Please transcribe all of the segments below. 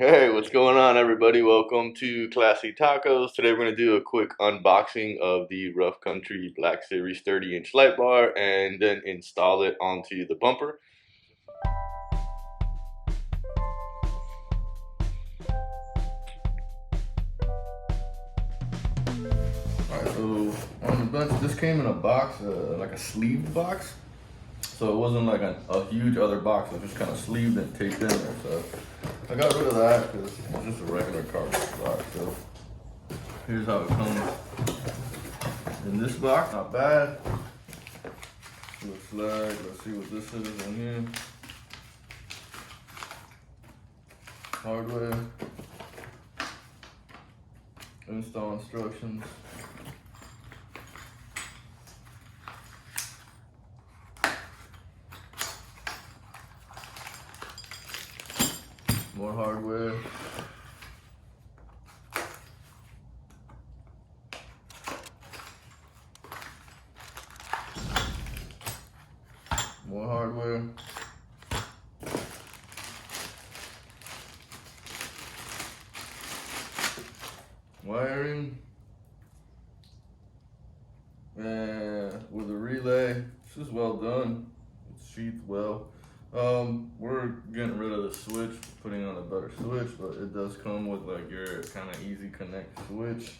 Hey, what's going on, everybody? Welcome to Classy Tacos. Today we're going to do a quick unboxing of the Rough Country Black Series 30-inch light bar and then install it onto the bumper. Alright, so on the bunch, this came in a box, like a sleeved box. So it wasn't like a huge other box, it was just kind of sleeved and taped in there. So I got rid of that because it's just a regular cardboard box. So here's how it comes in this box. Not bad. Looks like, let's see what this is in here. Hardware. Install instructions. More hardware. More hardware. Wiring. And with a relay. This is well done. It's sheathed well. We're getting rid of the switch, putting on a better switch, but it does come with like your kind of easy connect switch.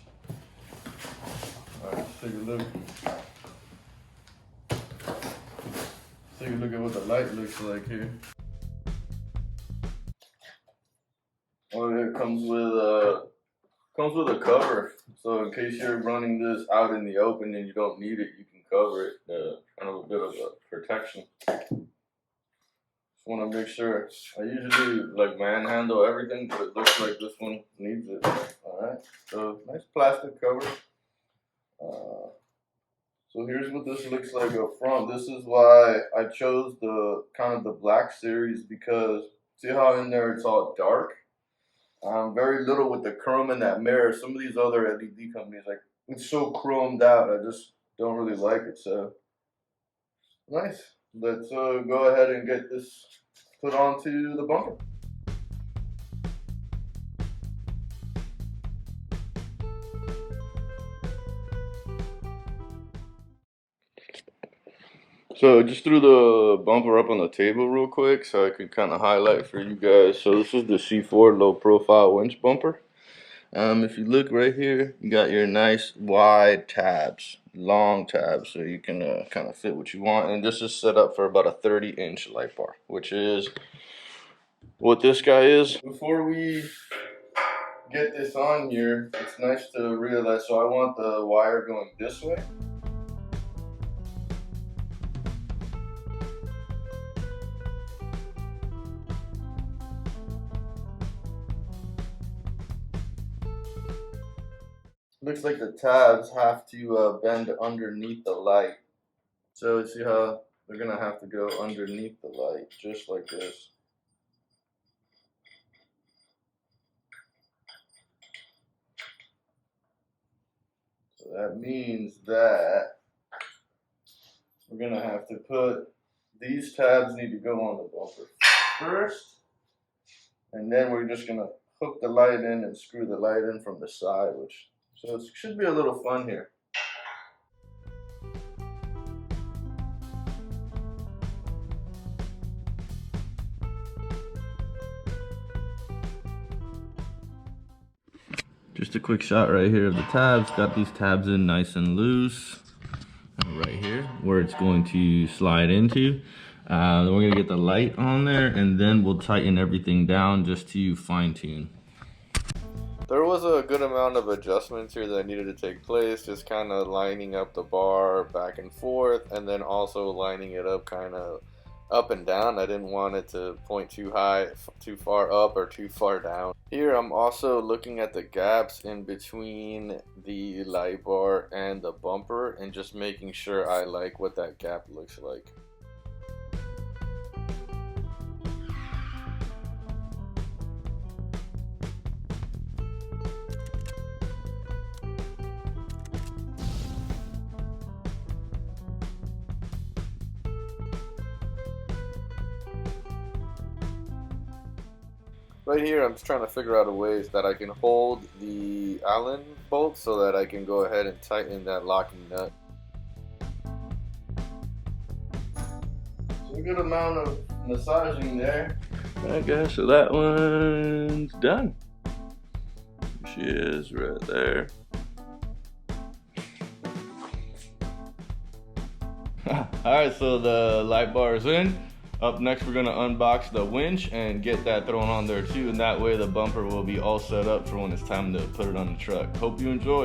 Alright, let's take a look. Take a look at what the light looks like here. Oh, it comes with a cover, so in case you're running this out in the open and you don't need it, you can cover it. Kind of a bit of a protection. Just want to make sure. I usually like manhandle everything, but it looks like this one needs it. All right, so nice plastic cover. So here's what this looks like up front. This is why I chose the kind of the black series, because see how in there it's all dark? Very little with the chrome in that mirror. Some of these other LED companies, like, it's so chromed out, I just don't really like it. So nice. Let's go ahead and get this put onto the bumper. So just threw the bumper up on the table real quick so I could kind of highlight for you guys. So this is the C4 low profile winch bumper. If you look right here, you got your nice wide tabs, long tabs, so you can kind of fit what you want. And this is set up for about a 30-inch light bar, which is what this guy is. Before we get this on here, it's nice to realize, so I want the wire going this way. Looks like the tabs have to bend underneath the light. So see how they're gonna have to go underneath the light, just like this. So that means that we're gonna have to put, these tabs need to go on the bumper first, and then we're just gonna hook the light in and screw the light in from the side, so it should be a little fun here. Just a quick shot right here of the tabs. Got these tabs in nice and loose. Right here, where it's going to slide into. Then we're gonna get the light on there, and then we'll tighten everything down just to fine tune. There was a good amount of adjustments here that needed to take place, just kind of lining up the bar back and forth, and then also lining it up kind of up and down. I didn't want it to point too high, too far up, or too far down. Here I'm also looking at the gaps in between the light bar and the bumper and just making sure I like what that gap looks like. Right here, I'm just trying to figure out a way that I can hold the Allen bolt so that I can go ahead and tighten that locking nut. So a good amount of massaging there. Okay, so that one's done. She is right there. Alright, so the light bar is in. Up next, we're gonna unbox the winch and get that thrown on there too, and that way the bumper will be all set up for when it's time to put it on the truck. Hope you enjoy.